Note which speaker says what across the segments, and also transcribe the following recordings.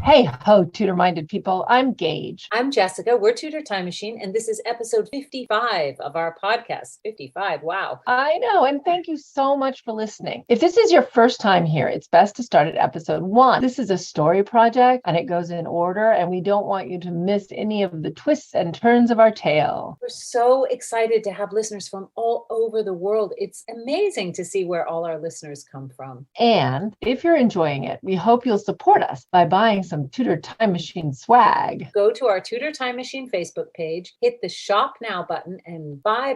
Speaker 1: Hey ho, Tudor-minded people. I'm Gage.
Speaker 2: I'm Jessica. We're Tudor Time Machine, and this is episode 55 of our podcast. 55, wow.
Speaker 1: I know, and thank you so much for listening. If this is your first time here, it's best to start at episode 1. This is a story project, and it goes in order, and we don't want you to miss any of the twists and turns of our tale.
Speaker 2: We're so excited to have listeners from all over the world. It's amazing to see where all our listeners come from.
Speaker 1: And if you're enjoying it, we hope you'll support us by buying some Tudor Time Machine swag.
Speaker 2: Go to our Tudor Time Machine Facebook page, hit the Shop Now button, and buy.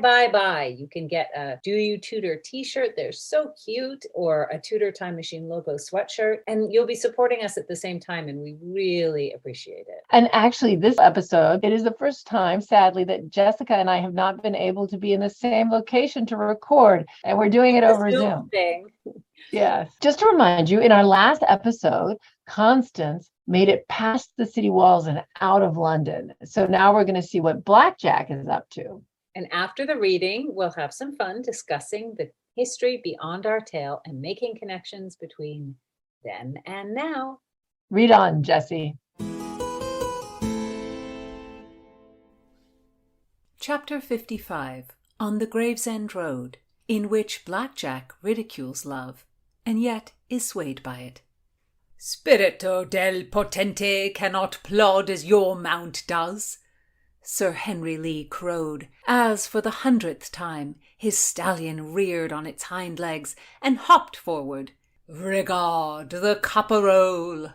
Speaker 2: You can get a Do You Tudor t-shirt. They're so cute. Or a Tudor Time Machine logo sweatshirt. And you'll be supporting us at the same time, and we really appreciate it.
Speaker 1: And actually, this episode, it is the first time, sadly, that Jessica and I have not been able to be in the same location to record, and we're doing it over Zoom. Yes. Just to remind you, in our last episode, Constance made it past the city walls and out of London. So now we're going to see what Blackjack is up to.
Speaker 2: And after the reading, we'll have some fun discussing the history beyond our tale and making connections between then and now.
Speaker 1: Read on, Jessie.
Speaker 3: Chapter 55, On the Gravesend Road, in which Blackjack ridicules love, and yet is swayed by it. "Spirito del potente cannot plod as your mount does," Sir Henry Lee crowed, as for the 100th time his stallion reared on its hind legs and hopped forward. "Regard the caporal."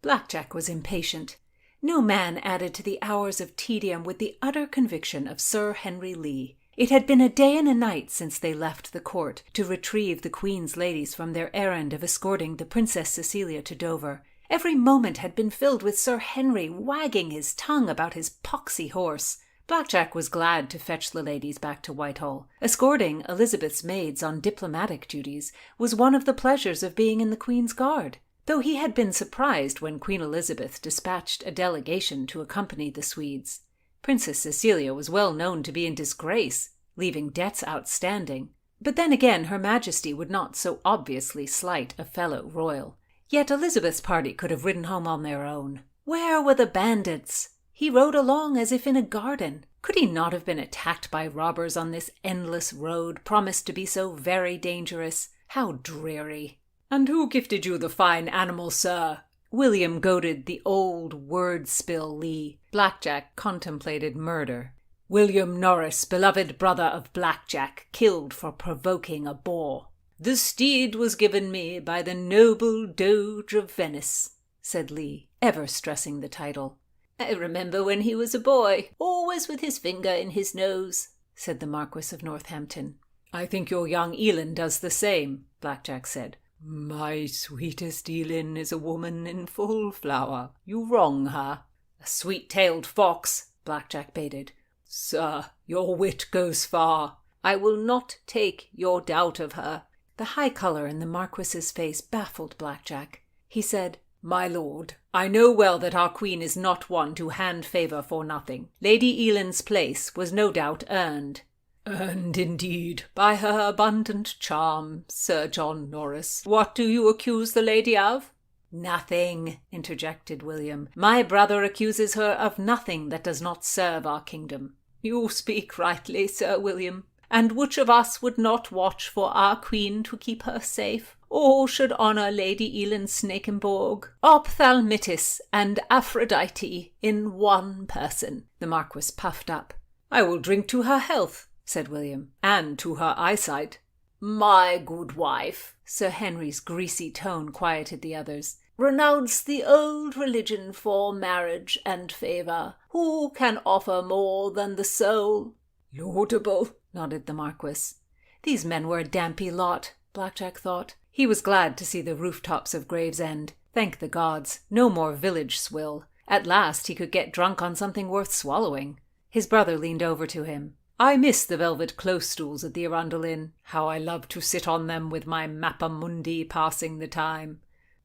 Speaker 3: Blackjack was impatient. No man added to the hours of tedium with the utter conviction of Sir Henry Lee. It had been a day and a night since they left the court to retrieve the Queen's ladies from their errand of escorting the Princess Cecilia to Dover. Every moment had been filled with Sir Henry wagging his tongue about his poxy horse. Blackjack was glad to fetch the ladies back to Whitehall. Escorting Elizabeth's maids on diplomatic duties was one of the pleasures of being in the Queen's Guard, though he had been surprised when Queen Elizabeth dispatched a delegation to accompany the Swedes. Princess Cecilia was well known to be in disgrace, leaving debts outstanding. But then again, Her Majesty would not so obviously slight a fellow royal. Yet Elizabeth's party could have ridden home on their own. Where were the bandits? He rode along as if in a garden. Could he not have been attacked by robbers on this endless road, promised to be so very dangerous? How dreary! "And who gifted you the fine animal, sir?" William goaded the old word-spill Lee. Blackjack contemplated murder. "William Norris, beloved brother of Blackjack, killed for provoking a boar." "The steed was given me by the noble Doge of Venice," said Lee, ever stressing the title. "I remember when he was a boy, always with his finger in his nose," said the Marquis of Northampton. "I think your young Elin does the same," Blackjack said. "My sweetest Elin is a woman in full flower. You wrong her." "A sweet-tailed fox," Blackjack baited. "Sir, your wit goes far. I will not take your doubt of her." The high colour in the Marquis's face baffled Blackjack. He said, "My lord, I know well that our queen is not one to hand favour for nothing. Lady Elin's place was no doubt earned." "Earned indeed, by her abundant charm, Sir John Norris. What do you accuse the lady of?" "Nothing," interjected William. "My brother accuses her of nothing that does not serve our kingdom." "You speak rightly, Sir William. And which of us would not watch for our queen to keep her safe? All should honour Lady Elin Snakenborg, Ophthalmitis and Aphrodite in one person." The Marquis puffed up. "I will drink to her health," said William, "and to her eyesight." "My good wife," Sir Henry's greasy tone quieted the others, "renounce the old religion for marriage and favour. Who can offer more than the soul?" "Laudable," nodded the Marquis. These men were a dampy lot, Blackjack thought. He was glad to see the rooftops of Gravesend. Thank the gods, no more village swill. At last he could get drunk on something worth swallowing. His brother leaned over to him. "I miss the velvet close stools at the Arundel Inn. How I love to sit on them with my Mappa Mundi passing the time."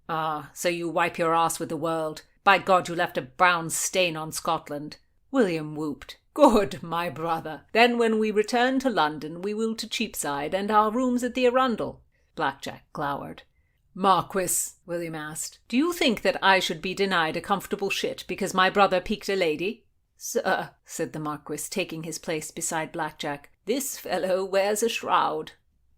Speaker 3: "Ah, so you wipe your ass with the world. By God, you left a brown stain on Scotland." William whooped. "Good, my brother. Then when we return to London we will to Cheapside and our rooms at the Arundel." Blackjack glowered. Marquis, William asked, do you think that I should be denied a comfortable shit because my brother piqued a lady? Sir, said the Marquis, taking his place beside Blackjack, this fellow wears a shroud.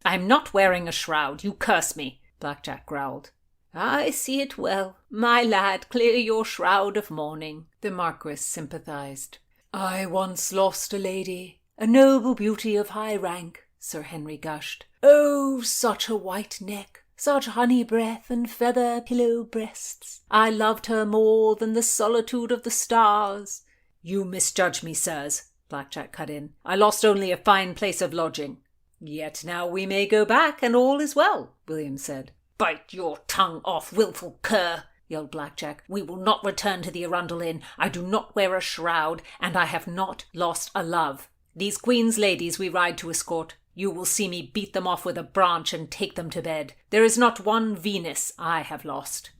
Speaker 3: I'm not wearing a shroud, you curse me, Blackjack growled. I see it well. My lad, clear your shroud of mourning, the Marquis sympathized. I once lost a lady, a noble beauty of high rank, Sir Henry gushed. Oh, such a white neck, such honey breath and feather pillow breasts. I loved her more than the solitude of the stars. You misjudge me, sirs, Blackjack cut in. I lost only a fine place of lodging. Yet now we may go back, and all is well, William said. Bite your tongue off, wilful cur, yelled Blackjack. We will not return to the Arundel Inn. I do not wear a shroud, and I have not lost a love. These Queen's ladies we ride to escort. You will see me beat them off with a branch and take them to bed. There is not one Venus I have lost.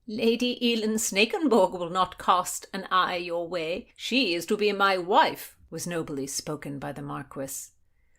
Speaker 3: Lady Elin Snakenborg will not cast an eye your way. She is to be my wife, was nobly spoken by the Marquis.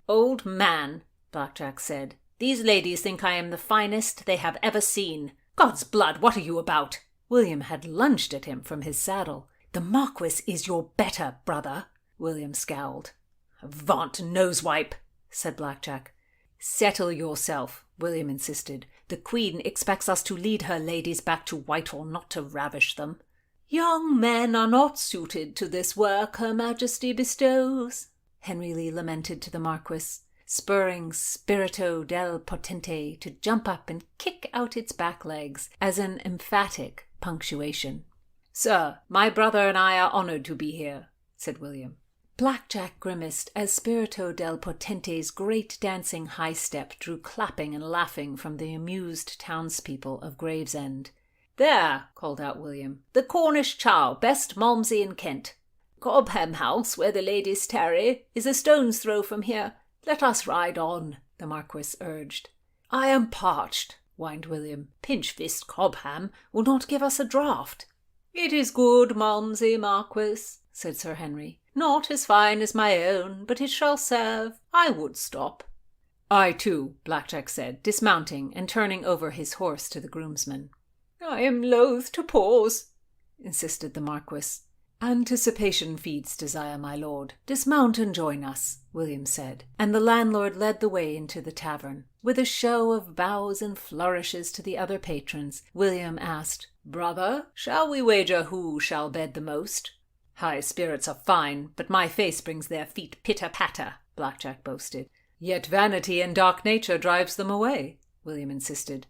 Speaker 3: Old man, Blackjack said, these ladies think I am the finest they have ever seen. God's blood, what are you about? William had lunged at him from his saddle. The Marquis is your better brother, William scowled. Avaunt, nosewipe, said Blackjack. Settle yourself, William insisted. The Queen expects us to lead her ladies back to Whitehall, not to ravish them. Young men are not suited to this work Her Majesty bestows, Henry Lee lamented to the Marquis, spurring Spirito del Potente to jump up and kick out its back legs as an emphatic punctuation. Sir, my brother and I are honoured to be here, said William. Blackjack grimaced as Spirito del Potente's great dancing high step drew clapping and laughing from the amused townspeople of Gravesend. There, called out William, the Cornish chow, best Malmsey in Kent. Cobham House, where the ladies tarry, is a stone's throw from here. Let us ride on, the Marquis urged. I am parched, whined William. Pinchfist Cobham will not give us a draught. It is good Malmsey, Marquis, said Sir Henry. Not as fine as my own, but it shall serve. I would stop. I too, Blackjack said, dismounting and turning over his horse to the groomsman. I am loath to pause, insisted the Marquis. Anticipation feeds desire, my lord. Dismount and join us, William said, and the landlord led the way into the tavern. With a show of bows and flourishes to the other patrons, William asked, Brother, shall we wager who shall bed the most? High spirits are fine, but my face brings their feet pitter-patter, Blackjack boasted. Yet vanity and dark nature drives them away, William insisted.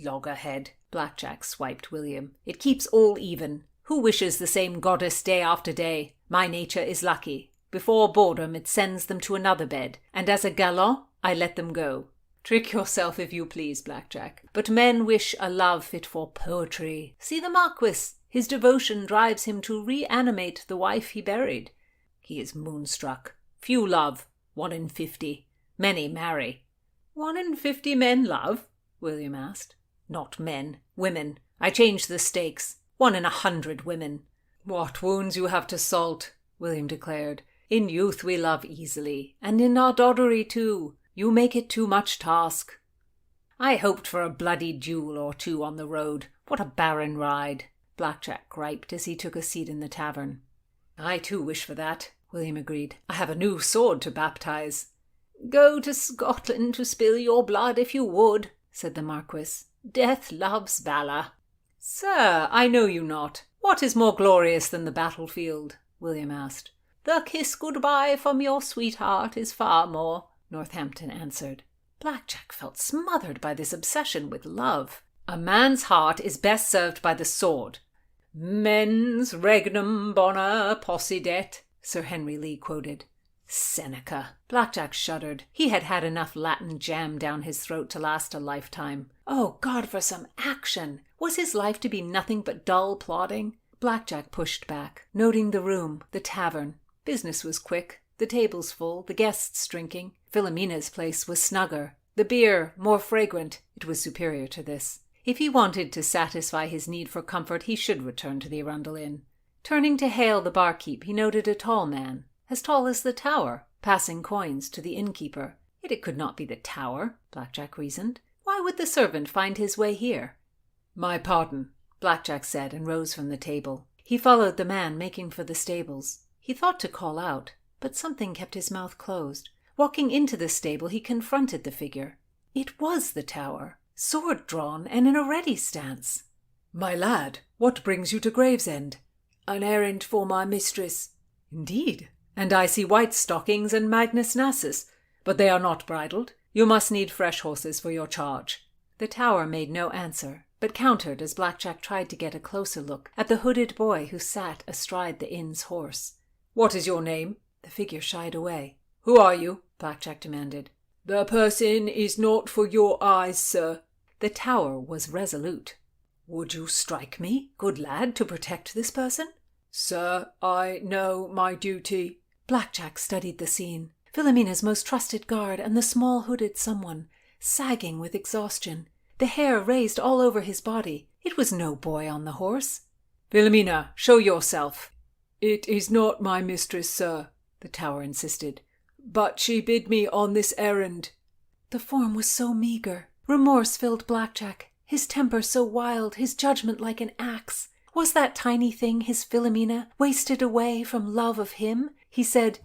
Speaker 3: Loggerhead, Blackjack swiped William. It keeps all even. Who wishes the same goddess day after day? My nature is lucky. Before boredom it sends them to another bed, and as a gallant I let them go. Trick yourself if you please, Blackjack. But men wish a love fit for poetry. See the Marquis. His devotion drives him to reanimate the wife he buried. He is moonstruck. Few love. 1 in 50. Many marry. 1 in 50 men love? William asked. Not men. Women. I change the stakes. 1 in 100 women. What wounds you have to salt, William declared. In youth we love easily, and in our doddery too. You make it too much task. I hoped for a bloody duel or two on the road. What a barren ride, Blackjack griped as he took a seat in the tavern. I too wish for that, William agreed. I have a new sword to baptize. Go to Scotland to spill your blood if you would, said the Marquis. Death loves valour. Sir, I know you not. What is more glorious than the battlefield? William asked. The kiss goodbye from your sweetheart is far more, Northampton answered. Blackjack felt smothered by this obsession with love. A man's heart is best served by the sword. Mens regnum bona possidet, Sir Henry Lee quoted. Seneca. Blackjack shuddered. He had had enough Latin jam down his throat to last a lifetime. Oh, God, for some action! Was his life to be nothing but dull plodding? Blackjack pushed back, noting the room, the tavern. Business was quick, the tables full, the guests drinking. Philomena's place was snugger. The beer, more fragrant. It was superior to this. If he wanted to satisfy his need for comfort, he should return to the Arundel Inn. Turning to hail the barkeep, he noted a tall man, as tall as the tower, passing coins to the innkeeper. Yet it could not be the tower, Blackjack reasoned. Why would the servant find his way here? My pardon, Blackjack said, and rose from the table. He followed the man, making for the stables. He thought to call out, but something kept his mouth closed. Walking into the stable, he confronted the figure. It was the Tower, sword drawn and in a ready stance. My lad, what brings you to Gravesend? An errand for my mistress. Indeed, and I see white stockings and Magnus Nassus, but they are not bridled. You must need fresh horses for your charge. The Tower made no answer, but countered as Blackjack tried to get a closer look at the hooded boy who sat astride the inn's horse. What is your name? The figure shied away. Who are you? Blackjack demanded. The person is not for your eyes, sir. The Tower was resolute. Would you strike me, good lad, to protect this person? Sir, I know my duty. Blackjack studied the scene. Philomena's most trusted guard and the small hooded someone, sagging with exhaustion, the hair raised all over his body. It was no boy on the horse. Philomena, show yourself. It is not my mistress, sir, the Tower insisted, but she bid me on this errand. The form was so meagre. Remorse filled Blackjack, his temper so wild, his judgment like an axe. Was that tiny thing his Philomena wasted away from love of him? He said,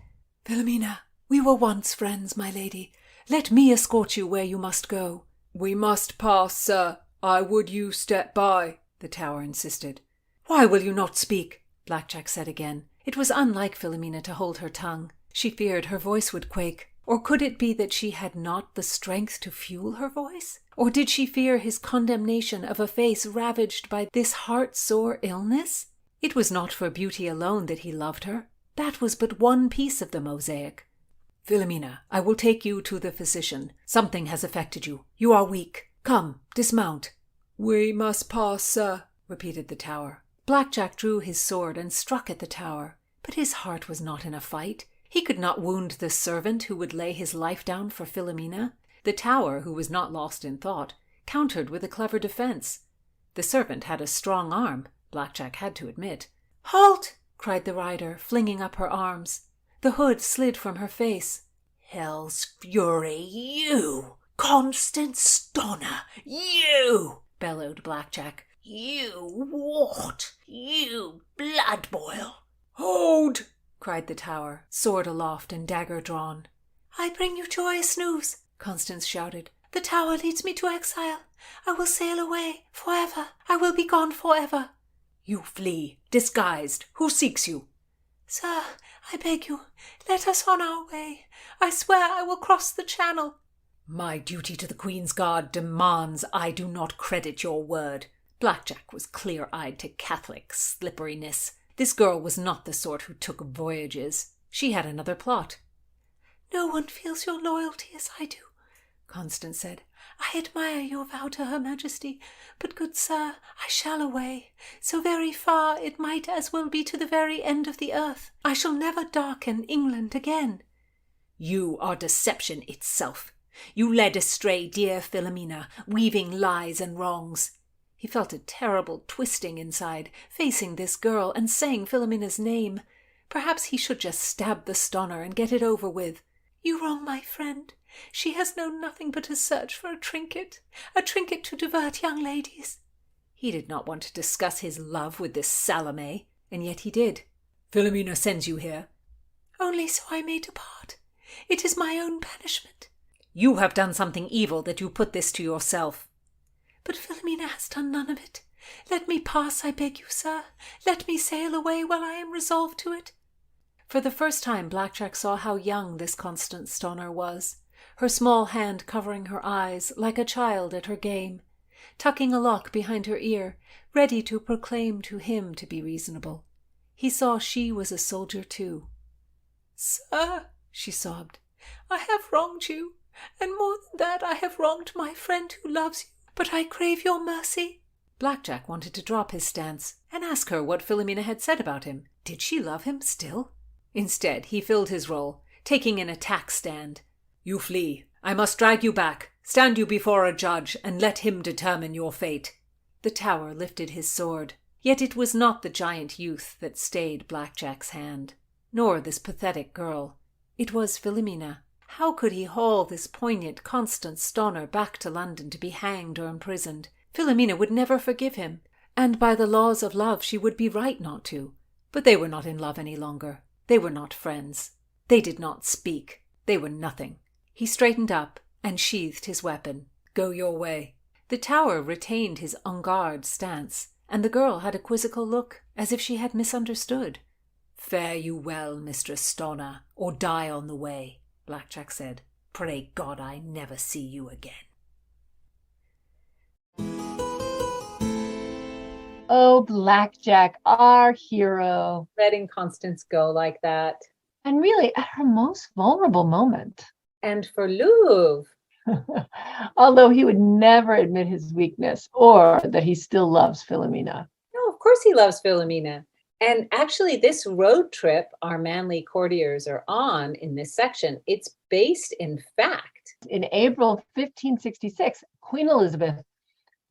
Speaker 3: Philomena, we were once friends, my lady. Let me escort you where you must go. We must pass, sir. I would you step by, the Tower insisted. Why will you not speak? Blackjack said again. It was unlike Philomena to hold her tongue. She feared her voice would quake. Or could it be that she had not the strength to fuel her voice? Or did she fear his condemnation of a face ravaged by this heart-sore illness? It was not for beauty alone that he loved her. That was but one piece of the mosaic. Philomena, I will take you to the physician. Something has affected you. You are weak. Come, dismount. We must pass, sir, repeated the Tower. Blackjack drew his sword and struck at the Tower, but his heart was not in a fight. He could not wound the servant who would lay his life down for Philomena. The Tower, who was not lost in thought, countered with a clever defense. The servant had a strong arm, Blackjack had to admit. Halt! Cried the rider, flinging up her arms. The hood slid from her face. Hell's fury, you! Constance Stonner, you! Bellowed Blackjack. You what? You blood boil! Hold! Cried the Tower, sword aloft and dagger drawn. I bring you joyous news, Constance shouted. The Tower leads me to exile. I will sail away forever. I will be gone forever. You flee, disguised. Who seeks you? Sir, I beg you, let us on our way. I swear I will cross the channel. My duty to the Queen's Guard demands I do not credit your word. Blackjack was clear-eyed to Catholic slipperiness. This girl was not the sort who took voyages. She had another plot. No one feels your loyalty as I do, Constance said. I admire your vow to Her Majesty, but, good sir, I shall away. So very far it might as well be to the very end of the earth. I shall never darken England again. You are deception itself. You led astray dear Philomena, weaving lies and wrongs. He felt a terrible twisting inside, facing this girl and saying Philomena's name. Perhaps he should just stab the Stonner and get it over with. You wrong my friend. She has known nothing but a search for a trinket to divert young ladies. He did not want to discuss his love with this Salome, and yet he did. Philomena sends you here. Only so I may depart. It is my own punishment. You have done something evil that you put this to yourself. But Philomena has done none of it. Let me pass, I beg you, sir. Let me sail away while I am resolved to it. For the first time Blackjack saw how young this Constance Stonner was, her small hand covering her eyes like a child at her game, tucking a lock behind her ear, ready to proclaim to him to be reasonable. He saw she was a soldier too. Sir, she sobbed, I have wronged you, and more than that I have wronged my friend who loves you. But I crave your mercy. Blackjack wanted to drop his stance and ask her what Philomena had said about him. Did she love him still? Instead, he filled his role, taking an attack stand. You flee. I must drag you back, stand you before a judge, and let him determine your fate. The Tower lifted his sword. Yet it was not the giant youth that stayed Blackjack's hand, nor this pathetic girl. It was Philomena. How could he haul this poignant Constance Stonner back to London to be hanged or imprisoned? Philomena would never forgive him, and by the laws of love she would be right not to. But they were not in love any longer. They were not friends. They did not speak. They were nothing. He straightened up and sheathed his weapon. Go your way. The tower retained his en garde stance, and the girl had a quizzical look, as if she had misunderstood. Fare you well, Mistress Stonner, or die on the way, Blackjack said. Pray God I never see you again.
Speaker 1: Oh, Blackjack, our hero.
Speaker 2: Letting Constance go like that.
Speaker 1: And really at her most vulnerable moment.
Speaker 2: And for Louvre.
Speaker 1: Although he would never admit his weakness or that he still loves Philomena.
Speaker 2: No, of course he loves Philomena. And actually, this road trip our manly courtiers are on in this section, it's based in fact.
Speaker 1: In April 1566, Queen Elizabeth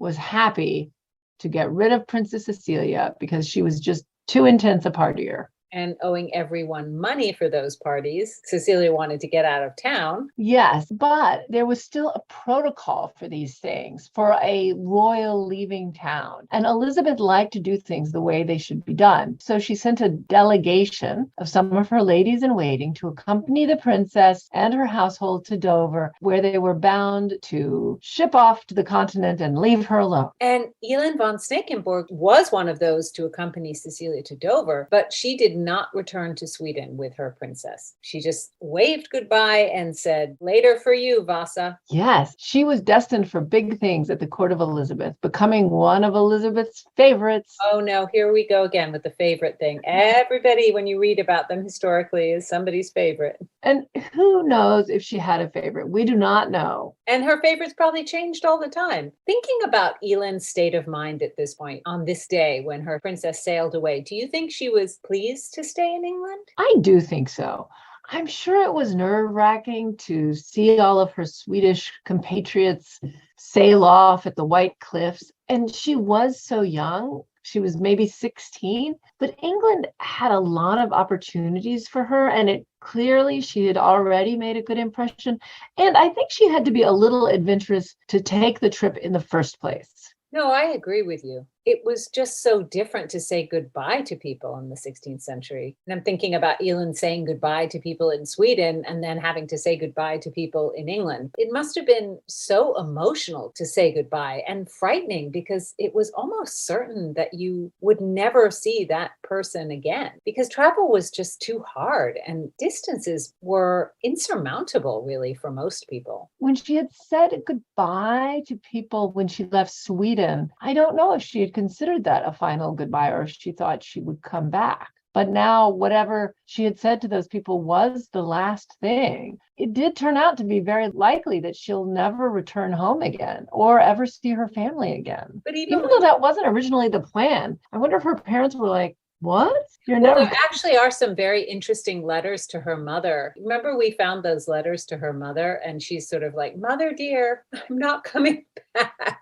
Speaker 1: was happy to get rid of Princess Cecilia because she was just too intense a partier.
Speaker 2: And owing everyone money for those parties. Cecilia wanted to get out of town.
Speaker 1: Yes, but there was still a protocol for these things, for a royal leaving town. And Elizabeth liked to do things the way they should be done. So she sent a delegation of some of her ladies in waiting to accompany the princess and her household to Dover, where they were bound to ship off to the continent and leave her alone.
Speaker 2: And Elin von Snakenborg was one of those to accompany Cecilia to Dover, but she did not return to Sweden with her princess. She just waved goodbye and said, later for you, Vasa.
Speaker 1: Yes, she was destined for big things at the court of Elizabeth, becoming one of Elizabeth's favorites.
Speaker 2: Oh no, here we go again with the favorite thing. Everybody, when you read about them historically, is somebody's favorite.
Speaker 1: And who knows if she had a favorite? We do not know.
Speaker 2: And her favorites probably changed all the time. Thinking about Elin's state of mind at this point, on this day when her princess sailed away, do you think she was pleased to stay in England?
Speaker 1: I do think so. I'm sure it was nerve-wracking to see all of her Swedish compatriots sail off at the White Cliffs. And she was so young. She was maybe 16, but England had a lot of opportunities for her, and clearly she had already made a good impression. And I think she had to be a little adventurous to take the trip in the first place.
Speaker 2: No, I agree with you. It was just so different to say goodbye to people in the 16th century. And I'm thinking about Elin saying goodbye to people in Sweden and then having to say goodbye to people in England. It must have been so emotional to say goodbye and frightening because it was almost certain that you would never see that person again because travel was just too hard and distances were insurmountable, really, for most people.
Speaker 1: When she had said goodbye to people when she left Sweden, I don't know if she had considered that a final goodbye or if she thought she would come back. But now whatever she had said to those people was the last thing. It did turn out to be very likely that she'll never return home again or ever see her family again. But even though that wasn't originally the plan, I wonder if her parents were like, what?
Speaker 2: There actually are some very interesting letters to her mother. Remember we found those letters to her mother and she's sort of like, Mother dear, I'm not coming back.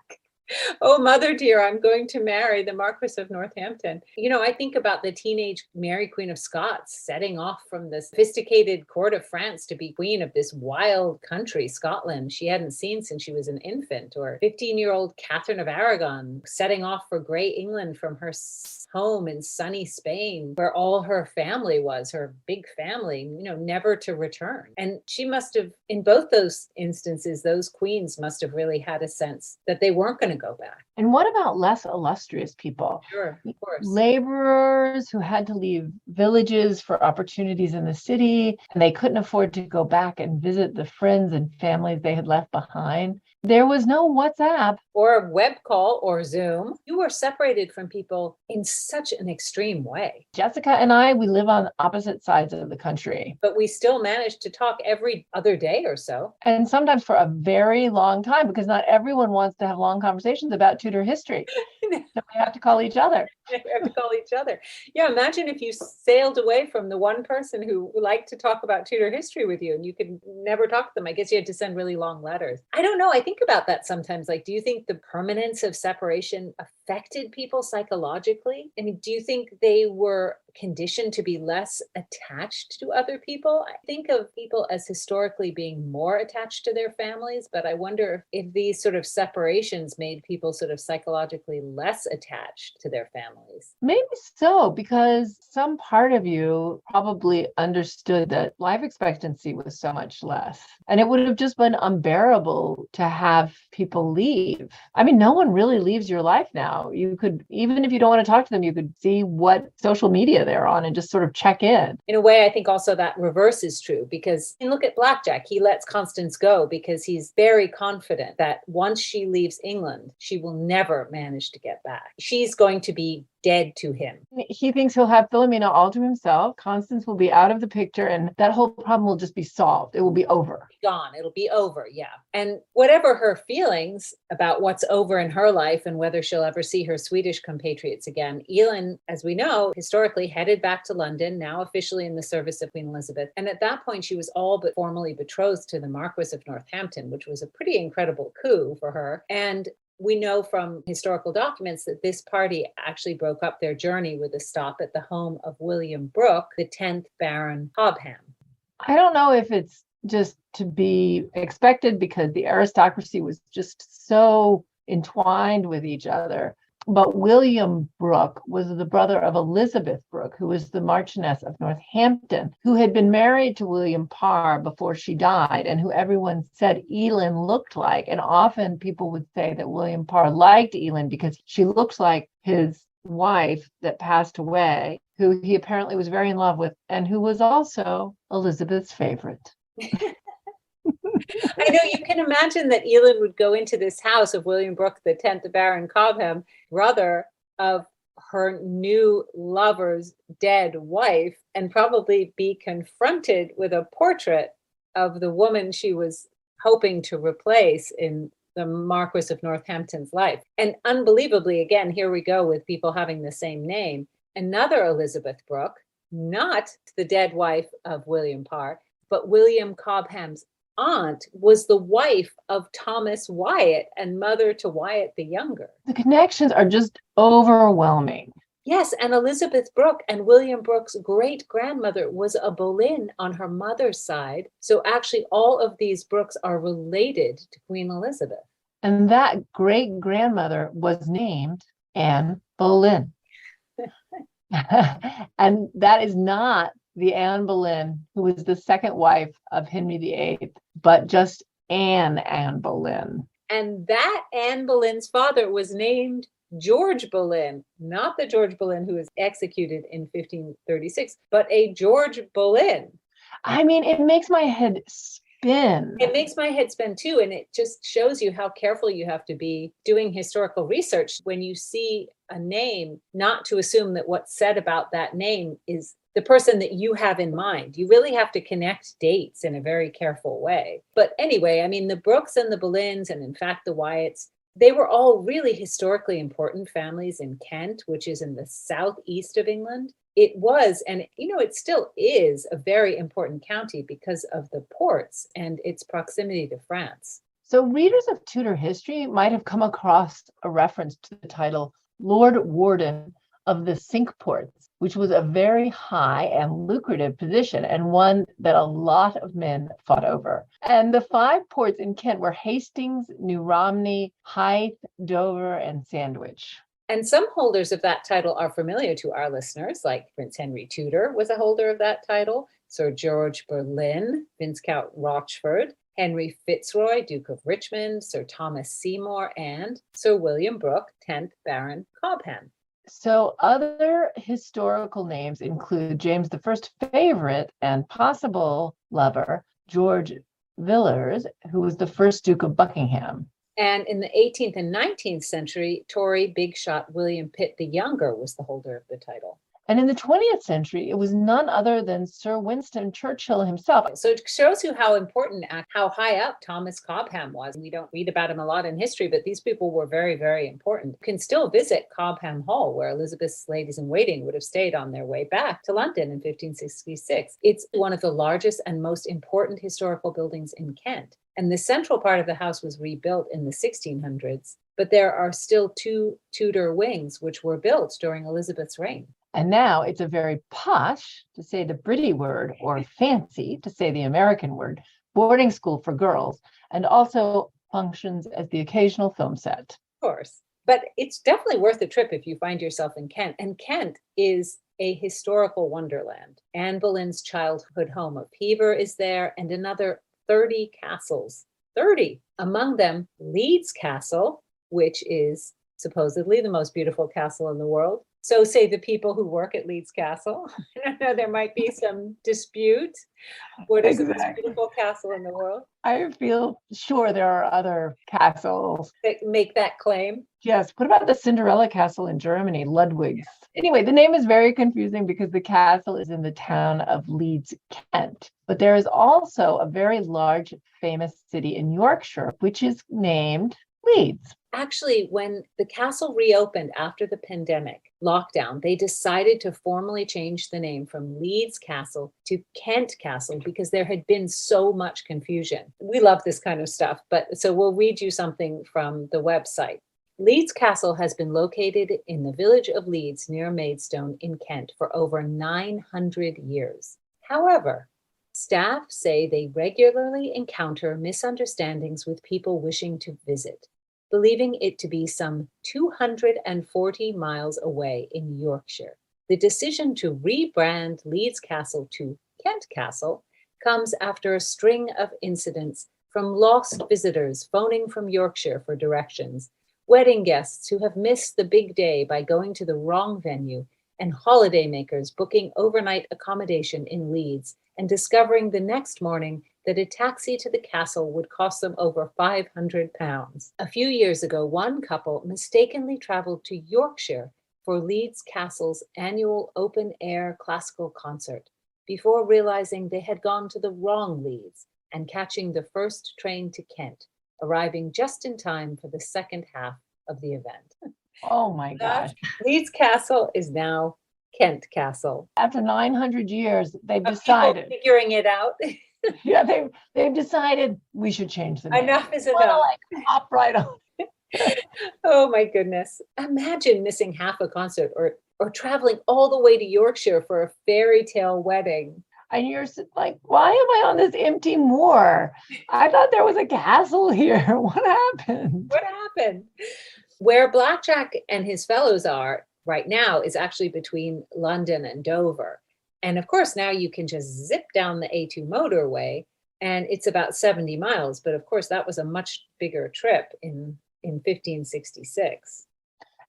Speaker 2: Oh, mother dear, I'm going to marry the Marquis of Northampton. You know, I think about the teenage Mary Queen of Scots setting off from the sophisticated court of France to be queen of this wild country, Scotland, she hadn't seen since she was an infant. Or 15-year-old Catherine of Aragon setting off for grey England from her home in sunny Spain, where all her family was, her big family, you know, never to return. And she must have, in both those instances, those queens must have really had a sense that they weren't going to go back.
Speaker 1: And what about less illustrious people?
Speaker 2: Sure, of course.
Speaker 1: Laborers who had to leave villages for opportunities in the city, and they couldn't afford to go back and visit the friends and families they had left behind. There was no WhatsApp.
Speaker 2: Or a web call or Zoom. You were separated from people in such an extreme way.
Speaker 1: Jessica and I, we live on opposite sides of the country.
Speaker 2: But we still managed to talk every other day or so.
Speaker 1: And sometimes for a very long time, because not everyone wants to have long conversations about Tudor history. So we have to call each other.
Speaker 2: We have to call each other. Yeah, imagine if you sailed away from the one person who liked to talk about Tudor history with you and you could never talk to them. I guess you had to send really long letters. I don't know. I think about that sometimes. Like, do you think the permanence of separation affected people psychologically? I mean, do you think they were conditioned to be less attached to other people? I think of people as historically being more attached to their families, but I wonder if these sort of separations made people sort of psychologically less attached to their families.
Speaker 1: Maybe so, because some part of you probably understood that life expectancy was so much less. And it would have just been unbearable to have people leave. I mean, no one really leaves your life now. You could, even if you don't want to talk to them, you could see what social media they're on and just sort of check in.
Speaker 2: In a way, I think also that reverse is true, because look at Blackjack. He lets Constance go because he's very confident that once she leaves England, she will never manage to get back. She's going to be dead to him.
Speaker 1: He thinks he'll have Philomena all to himself. Constance will be out of the picture and that whole problem will just be solved. It will be over.
Speaker 2: Gone. It'll be over. Yeah. And whatever her feelings about what's over in her life and whether she'll ever see her Swedish compatriots again, Elin, as we know, historically headed back to London, now officially in the service of Queen Elizabeth. And at that point, she was all but formally betrothed to the Marquis of Northampton, which was a pretty incredible coup for her. And we know from historical documents that this party actually broke up their journey with a stop at the home of William Brooke, the 10th Baron Cobham.
Speaker 1: I don't know if it's just to be expected because the aristocracy was just so entwined with each other. But William Brooke was the brother of Elizabeth Brooke, who was the Marchioness of Northampton, who had been married to William Parr before she died, and who everyone said Elin looked like. And often people would say that William Parr liked Elin because she looked like his wife that passed away, who he apparently was very in love with, and who was also Elizabeth's favorite.
Speaker 2: I know, you can imagine that Elin would go into this house of William Brooke, the 10th Baron Cobham, brother of her new lover's dead wife, and probably be confronted with a portrait of the woman she was hoping to replace in the Marquis of Northampton's life. And unbelievably, again, here we go with people having the same name. Another Elizabeth Brooke, not the dead wife of William Parr, but William Cobham's aunt, was the wife of Thomas Wyatt and mother to Wyatt the Younger.
Speaker 1: The connections are just overwhelming.
Speaker 2: Yes, and Elizabeth Brooke and William Brooke's great-grandmother was a Boleyn on her mother's side. So actually all of these Brookes are related to Queen Elizabeth.
Speaker 1: And that great-grandmother was named Anne Boleyn. And that is not the Anne Boleyn who was the second wife of Henry VIII, but just Anne Boleyn.
Speaker 2: And that Anne Boleyn's father was named George Boleyn, not the George Boleyn who was executed in 1536, but a George Boleyn.
Speaker 1: I mean, it makes my head spin.
Speaker 2: It makes my head spin too. And it just shows you how careful you have to be doing historical research when you see a name, not to assume that what's said about that name is the person that you have in mind. You really have to connect dates in a very careful way. But anyway, I mean, the Brookes and the Boleyns, and in fact, the Wyatts, they were all really historically important families in Kent, which is in the southeast of England. It was, and it still is, a very important county because of the ports and its proximity to France.
Speaker 1: So readers of Tudor history might have come across a reference to the title Lord Warden of the Cinque Ports, which was a very high and lucrative position and one that a lot of men fought over. And the 5 ports in Kent were Hastings, New Romney, Hythe, Dover, and Sandwich.
Speaker 2: And some holders of that title are familiar to our listeners, like Prince Henry Tudor was a holder of that title, Sir George Boleyn, Viscount Rochford, Henry Fitzroy, Duke of Richmond, Sir Thomas Seymour, and Sir William Brooke, 10th Baron Cobham.
Speaker 1: So other historical names include James I's favorite and possible lover, George Villiers, who was the first Duke of Buckingham.
Speaker 2: And in the 18th and 19th century, Tory big shot William Pitt the Younger was the holder of the title.
Speaker 1: And in the 20th century, it was none other than Sir Winston Churchill himself.
Speaker 2: So it shows you how important, how high up Thomas Cobham was. We don't read about him a lot in history, but these people were very, very important. You can still visit Cobham Hall, where Elizabeth's ladies-in-waiting would have stayed on their way back to London in 1566. It's one of the largest and most important historical buildings in Kent. And the central part of the house was rebuilt in the 1600s. but there are still 2 Tudor wings, which were built during Elizabeth's reign.
Speaker 1: And now it's a very posh, to say the Britty word, or fancy, to say the American word, boarding school for girls, and also functions as the occasional film set.
Speaker 2: Of course. But it's definitely worth a trip if you find yourself in Kent. And Kent is a historical wonderland. Anne Boleyn's childhood home of Hever is there, and another 30 castles. 30. Among them, Leeds Castle, which is supposedly the most beautiful castle in the world. So say the people who work at Leeds Castle. I don't know, there might be some dispute. What is the most beautiful castle in the world?
Speaker 1: I feel sure there are other castles
Speaker 2: that make that claim.
Speaker 1: Yes. What about the Cinderella Castle in Germany, Ludwig's? Anyway, the name is very confusing because the castle is in the town of Leeds, Kent. But there is also a very large, famous city in Yorkshire, which is named Leeds.
Speaker 2: Actually, when the castle reopened after the pandemic lockdown, they decided to formally change the name from Leeds Castle to Kent Castle because there had been so much confusion. We love this kind of stuff, but so we'll read you something from the website. Leeds Castle has been located in the village of Leeds near Maidstone in Kent for over 900 years. However, staff say they regularly encounter misunderstandings with people wishing to visit, believing it to be some 240 miles away in Yorkshire. The decision to rebrand Leeds Castle to Kent Castle comes after a string of incidents from lost visitors phoning from Yorkshire for directions, wedding guests who have missed the big day by going to the wrong venue, and holidaymakers booking overnight accommodation in Leeds and discovering the next morning that a taxi to the castle would cost them over £500. A few years ago, one couple mistakenly traveled to Yorkshire for Leeds Castle's annual open-air classical concert before realizing they had gone to the wrong Leeds and catching the first train to Kent, arriving just in time for the second half of the event.
Speaker 1: Oh my gosh.
Speaker 2: Leeds Castle is now Kent Castle.
Speaker 1: After 900 years, they've decided.
Speaker 2: Figuring it out.
Speaker 1: Yeah, they've decided we should change the name.
Speaker 2: Enough is enough.
Speaker 1: Like, hop right on.
Speaker 2: Oh my goodness. Imagine missing half a concert or traveling all the way to Yorkshire for a fairy tale wedding.
Speaker 1: And you're like, why am I on this empty moor? I thought there was a castle here. What happened?
Speaker 2: What happened? Where Blackjack and his fellows are right now is actually between London and Dover. And of course, now you can just zip down the A2 motorway and it's about 70 miles. But of course, that was a much bigger trip in 1566.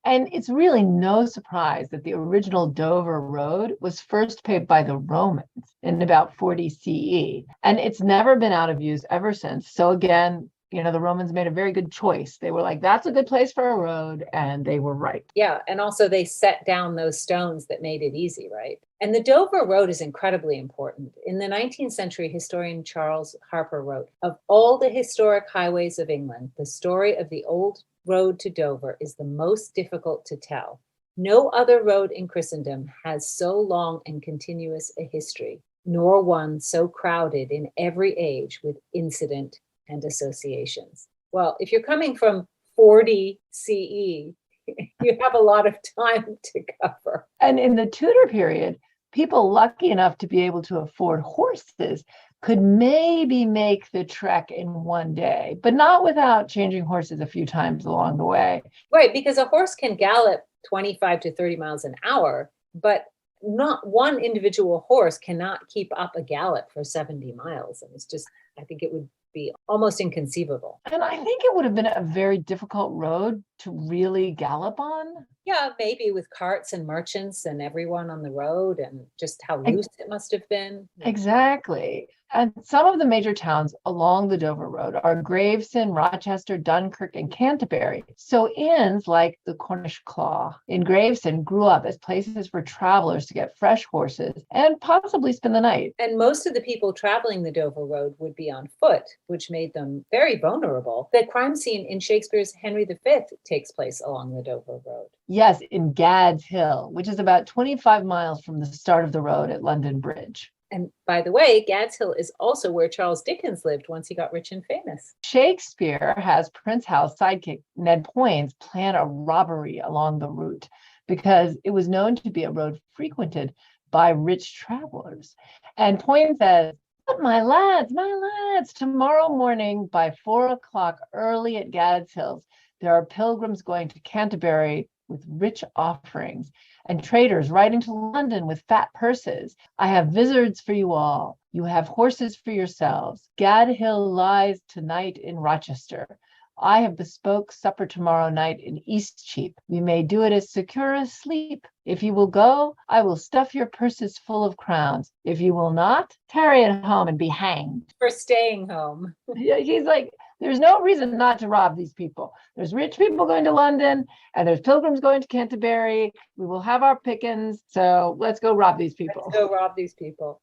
Speaker 1: And it's really no surprise that the original Dover Road was first paved by the Romans in about 40 CE. And it's never been out of use ever since. So again, the Romans made a very good choice. They were like, that's a good place for a road. And they were right.
Speaker 2: Yeah. And also they set down those stones that made it easy, right? And the Dover Road is incredibly important. In the 19th century, historian Charles Harper wrote, of all the historic highways of England, the story of the old road to Dover is the most difficult to tell. No other road in Christendom has so long and continuous a history, nor one so crowded in every age with incident and associations. Well, if you're coming from 40 CE, you have a lot of time to cover.
Speaker 1: And in the Tudor period, people lucky enough to be able to afford horses could maybe make the trek in one day, but not without changing horses a few times along the way.
Speaker 2: Right, because a horse can gallop 25 to 30 miles an hour, but not one individual horse cannot keep up a gallop for 70 miles. And it's just, I think it would be almost inconceivable.
Speaker 1: And I think it would have been a very difficult road to really gallop on.
Speaker 2: Yeah, maybe with carts and merchants and everyone on the road and just how loose it must have been.
Speaker 1: Exactly. And some of the major towns along the Dover Road are Gravesend, Rochester, Dunkirk, and Canterbury. So inns like the Cornish Claw in Gravesend grew up as places for travelers to get fresh horses and possibly spend the night.
Speaker 2: And most of the people traveling the Dover Road would be on foot, which made them very vulnerable. The crime scene in Shakespeare's Henry V takes place along the Dover Road.
Speaker 1: Yes, in Gad's Hill, which is about 25 miles from the start of the road at London Bridge.
Speaker 2: And by the way, Gad's Hill is also where Charles Dickens lived once he got rich and famous.
Speaker 1: Shakespeare has Prince Hal's sidekick, Ned Poins, plan a robbery along the route because it was known to be a road frequented by rich travelers. And Poins says, "But my lads, tomorrow morning by 4 o'clock early at Gad's Hills, there are pilgrims going to Canterbury with rich offerings and traders riding to London with fat purses. I have vizards for you all. You have horses for yourselves. Gad Hill lies tonight in Rochester. I have bespoke supper tomorrow night in Eastcheap. We may do it as secure as sleep. If you will go, I will stuff your purses full of crowns. If you will not, tarry at home and be hanged."
Speaker 2: For staying home.
Speaker 1: He's like, there's no reason not to rob these people. There's rich people going to London and there's pilgrims going to Canterbury. We will have our pickings. So let's go rob these people.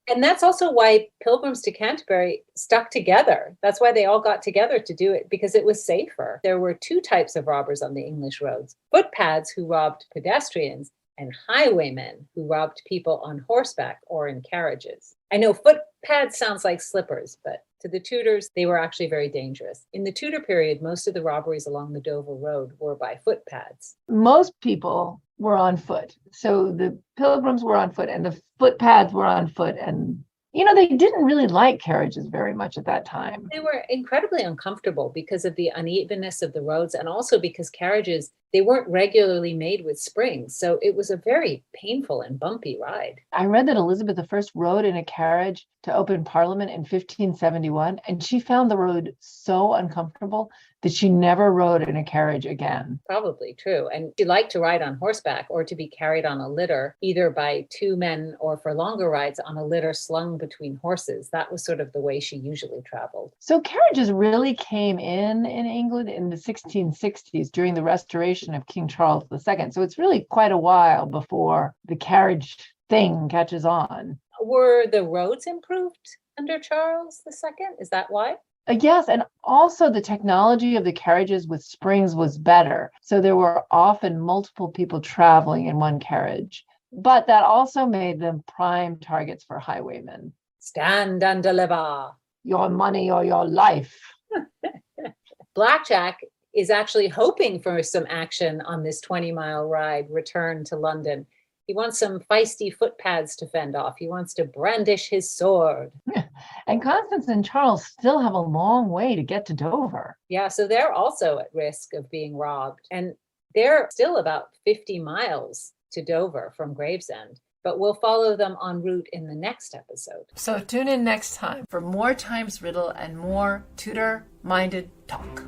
Speaker 2: And that's also why pilgrims to Canterbury stuck together. That's why they all got together to do it, because it was safer. There were two types of robbers on the English roads: footpads, who robbed pedestrians, and highwaymen, who robbed people on horseback or in carriages. I know footpads sounds like slippers, but to the Tudors, they were actually very dangerous. In the Tudor period, most of the robberies along the Dover Road were by footpads.
Speaker 1: Most people were on foot. So the pilgrims were on foot and the footpads were on foot. And, they didn't really like carriages very much at that time.
Speaker 2: They were incredibly uncomfortable because of the unevenness of the roads, and also because carriages, they weren't regularly made with springs. So it was a very painful and bumpy ride.
Speaker 1: I read that Elizabeth I rode in a carriage to open Parliament in 1571, and she found the road so uncomfortable that she never rode in a carriage again.
Speaker 2: Probably true. And she liked to ride on horseback or to be carried on a litter, either by two men or for longer rides on a litter slung between horses. That was sort of the way she usually traveled.
Speaker 1: So carriages really came in England in the 1660s during the restoration of King Charles II. So it's really quite a while before the carriage thing catches on.
Speaker 2: Were the roads improved under Charles II? Is that why?
Speaker 1: Yes, and also the technology of the carriages with springs was better. So there were often multiple people traveling in one carriage. But that also made them prime targets for highwaymen.
Speaker 2: Stand and deliver.
Speaker 1: Your money or your life.
Speaker 2: Blackjack is actually hoping for some action on this 20-mile ride return to London. He wants some feisty footpads to fend off. He wants to brandish his sword.
Speaker 1: And Constance and Charles still have a long way to get to Dover.
Speaker 2: Yeah, so they're also at risk of being robbed. And they're still about 50 miles to Dover from Gravesend. But we'll follow them en route in the next episode.
Speaker 1: So tune in next time for more Times Riddle and more Tudor-minded talk.